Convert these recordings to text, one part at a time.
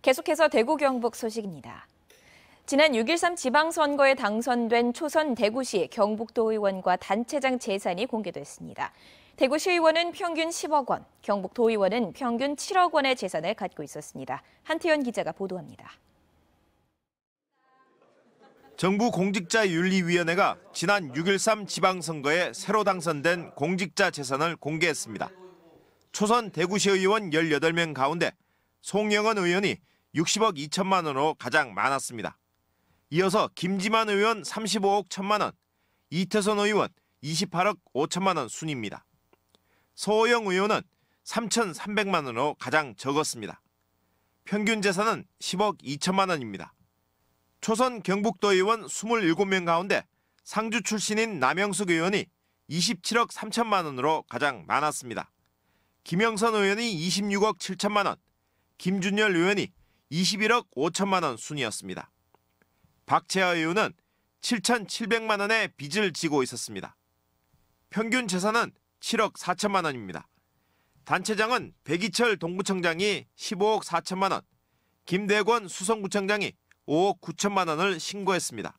계속해서 대구 경북 소식입니다. 지난 6.13 지방선거에 당선된 초선 대구시 경북도 의원과 단체장 재산이 공개됐습니다. 대구시의원은 평균 10억 원, 경북도의원은 평균 7억 원의 재산을 갖고 있었습니다. 한태현 기자가 보도합니다. 정부 공직자윤리위원회가 지난 6.13 지방선거에 새로 당선된 공직자 재산을 공개했습니다. 초선 대구시 의원 18명 가운데 송영은 의원이 60억 2천만 원으로 가장 많았습니다. 이어서 김지만 의원 35억 1천만 원, 이태선 의원 28억 5천만 원 순입니다. 서호영 의원은 3,300만 원으로 가장 적었습니다. 평균 재산은 10억 2천만 원입니다. 초선 경북도 의원 27명 가운데 상주 출신인 남영숙 의원이 27억 3천만 원으로 가장 많았습니다. 김영선 의원이 26억 7천만 원, 김준열 의원이 21억 5천만 원 순이었습니다. 박채하 의원은 7,700만 원의 빚을 지고 있었습니다. 평균 재산은 7억 4천만 원입니다. 단체장은 백이철 동구청장이 15억 4천만 원, 김대권 수성구청장이 5억 9천만 원을 신고했습니다.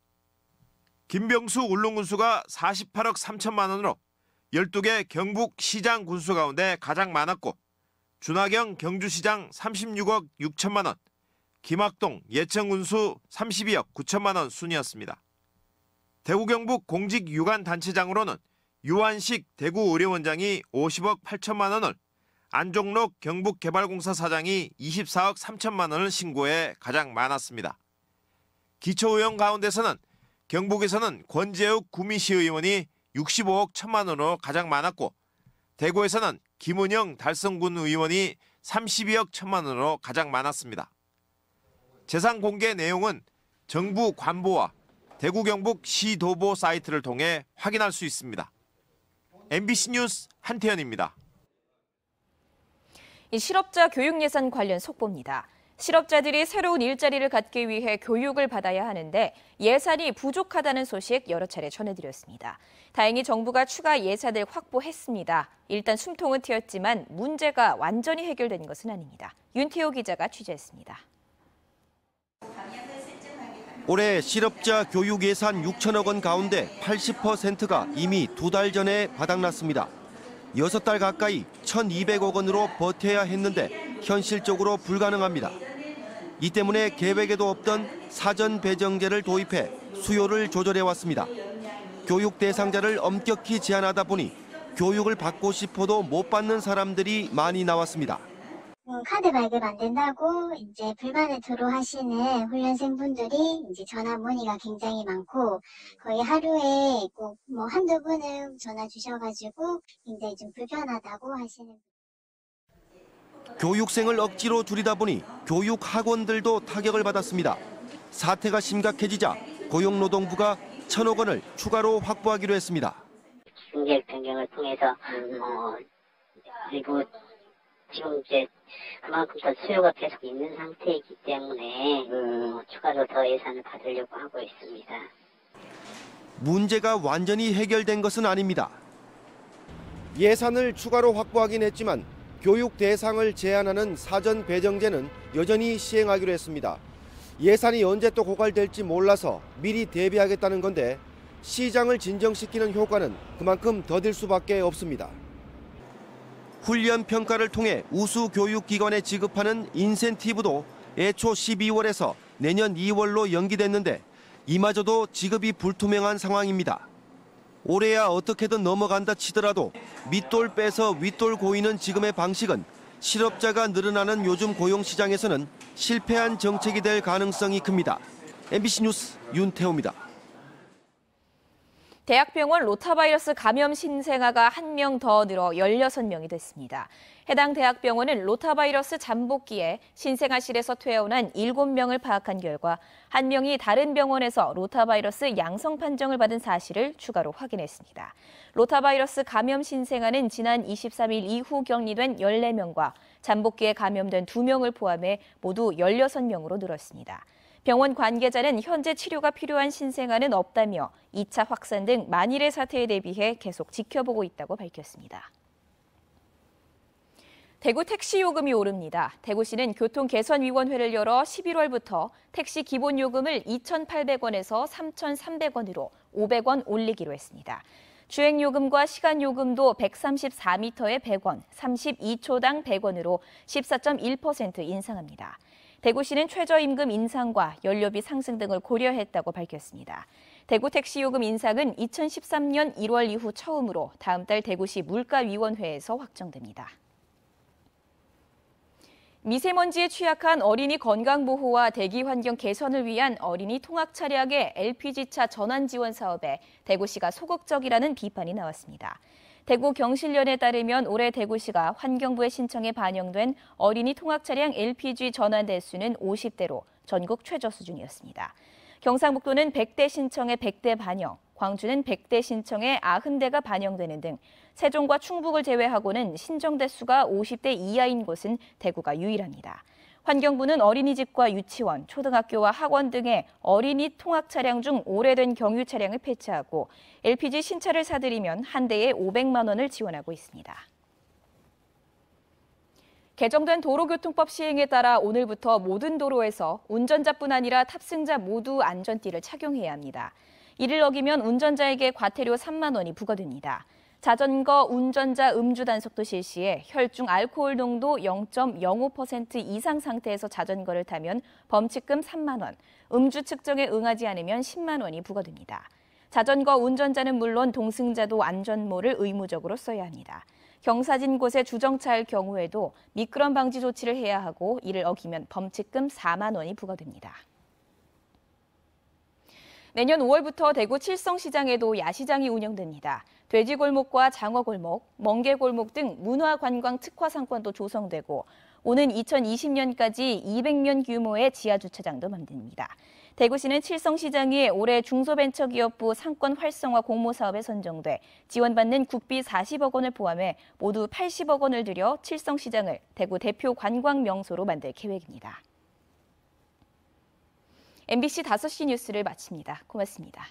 김병수 울릉군수가 48억 3천만 원으로 12개 경북시장 군수 가운데 가장 많았고 준하경 경주시장 36억 6천만 원, 김학동 예천군수 32억 9천만 원 순이었습니다. 대구 경북 공직 유관 단체장으로는 유한식 대구의료원장이 50억 8천만 원을, 안종록 경북개발공사 사장이 24억 3천만 원을 신고해 가장 많았습니다. 기초의원 가운데서는 경북에서는 권재욱 구미시 의원이 65억 1천만 원으로 가장 많았고 대구에서는 김은영 달성군 의원이 32억 1천만 원으로 가장 많았습니다. 재산 공개 내용은 정부 관보와 대구 경북 시도보 사이트를 통해 확인할 수 있습니다. MBC 뉴스 한태현입니다. 실업자 교육 예산 관련 속보입니다. 실업자들이 새로운 일자리를 갖기 위해 교육을 받아야 하는데 예산이 부족하다는 소식 여러 차례 전해드렸습니다. 다행히 정부가 추가 예산을 확보했습니다. 일단 숨통은 트였지만 문제가 완전히 해결된 것은 아닙니다. 윤태호 기자가 취재했습니다. 올해 실업자 교육 예산 6천억 원 가운데 80%가 이미 2달 전에 바닥났습니다. 6달 가까이 1,200억 원으로 버텨야 했는데 현실적으로 불가능합니다. 이 때문에 계획에도 없던 사전 배정제를 도입해 수요를 조절해왔습니다. 교육 대상자를 엄격히 제한하다 보니 교육을 받고 싶어도 못 받는 사람들이 많이 나왔습니다. 카드 발급 안 된다고 이제 불만을 토로하시는 훈련생분들이 이제 전화 문의가 굉장히 많고 거의 하루에 꼭 뭐 한두 분은 전화 주셔가지고 굉장히 좀 불편하다고 하시는. 교육생을 억지로 줄이다 보니 교육학원들도 타격을 받았습니다. 사태가 심각해지자 고용노동부가 1,000억 원을 추가로 확보하기로 했습니다. 기준계획 변경을 통해서 그리고 지금 이제 그만큼 더 수요가 계속 있는 상태이기 때문에 추가로 더 예산을 받으려고 하고 있습니다. 문제가 완전히 해결된 것은 아닙니다. 예산을 추가로 확보하긴 했지만 교육 대상을 제한하는 사전 배정제는 여전히 시행하기로 했습니다. 예산이 언제 또 고갈될지 몰라서 미리 대비하겠다는 건데 시장을 진정시키는 효과는 그만큼 더딜 수밖에 없습니다. 훈련 평가를 통해 우수 교육기관에 지급하는 인센티브도 애초 12월에서 내년 2월로 연기됐는데 이마저도 지급이 불투명한 상황입니다. 올해야 어떻게든 넘어간다 치더라도 밑돌 빼서 윗돌 고이는 지금의 방식은 실업자가 늘어나는 요즘 고용시장에서는 실패한 정책이 될 가능성이 큽니다. MBC 뉴스 윤태호입니다. 대학병원 로타바이러스 감염 신생아가 1명 더 늘어 16명이 됐습니다. 해당 대학병원은 로타바이러스 잠복기에 신생아실에서 퇴원한 7명을 파악한 결과 1명이 다른 병원에서 로타바이러스 양성 판정을 받은 사실을 추가로 확인했습니다. 로타바이러스 감염 신생아는 지난 23일 이후 격리된 14명과 잠복기에 감염된 2명을 포함해 모두 16명으로 늘었습니다. 병원 관계자는 현재 치료가 필요한 신생아는 없다며 2차 확산 등 만일의 사태에 대비해 계속 지켜보고 있다고 밝혔습니다. 대구 택시 요금이 오릅니다. 대구시는 교통개선위원회를 열어 11월부터 택시 기본요금을 2,800원에서 3,300원으로 500원 올리기로 했습니다. 주행요금과 시간요금도 134m에 100원, 32초당 100원으로 14.1% 인상합니다. 대구시는 최저임금 인상과 연료비 상승 등을 고려했다고 밝혔습니다. 대구 택시요금 인상은 2013년 1월 이후 처음으로 다음 달 대구시 물가위원회에서 확정됩니다. 미세먼지에 취약한 어린이 건강보호와 대기환경 개선을 위한 어린이 통학 차량의 LPG차 전환 지원 사업에 대구시가 소극적이라는 비판이 나왔습니다. 대구 경실련에 따르면 올해 대구시가 환경부의 신청에 반영된 어린이 통학 차량 LPG 전환 대수는 50대로 전국 최저 수준이었습니다. 경상북도는 100대 신청에 100대 반영, 광주는 100대 신청에 90대가 반영되는 등 세종과 충북을 제외하고는 신청 대수가 50대 이하인 곳은 대구가 유일합니다. 환경부는 어린이집과 유치원, 초등학교와 학원 등의 어린이 통학 차량 중 오래된 경유 차량을 폐차하고 LPG 신차를 사들이면 한 대에 500만 원을 지원하고 있습니다. 개정된 도로교통법 시행에 따라 오늘부터 모든 도로에서 운전자뿐 아니라 탑승자 모두 안전띠를 착용해야 합니다. 이를 어기면 운전자에게 과태료 3만 원이 부과됩니다. 자전거 운전자 음주 단속도 실시해 혈중 알코올 농도 0.05% 이상 상태에서 자전거를 타면 범칙금 3만 원, 음주 측정에 응하지 않으면 10만 원이 부과됩니다. 자전거 운전자는 물론 동승자도 안전모를 의무적으로 써야 합니다. 경사진 곳에 주정차할 경우에도 미끄럼 방지 조치를 해야 하고 이를 어기면 범칙금 4만 원이 부과됩니다. 내년 5월부터 대구 칠성시장에도 야시장이 운영됩니다. 돼지골목과 장어골목, 멍게골목 등 문화관광 특화 상권도 조성되고 오는 2020년까지 200면 규모의 지하주차장도 만듭니다. 대구시는 칠성시장이 올해 중소벤처기업부 상권 활성화 공모사업에 선정돼 지원받는 국비 40억 원을 포함해 모두 80억 원을 들여 칠성시장을 대구 대표 관광 명소로 만들 계획입니다. MBC 5시 뉴스를 마칩니다. 고맙습니다.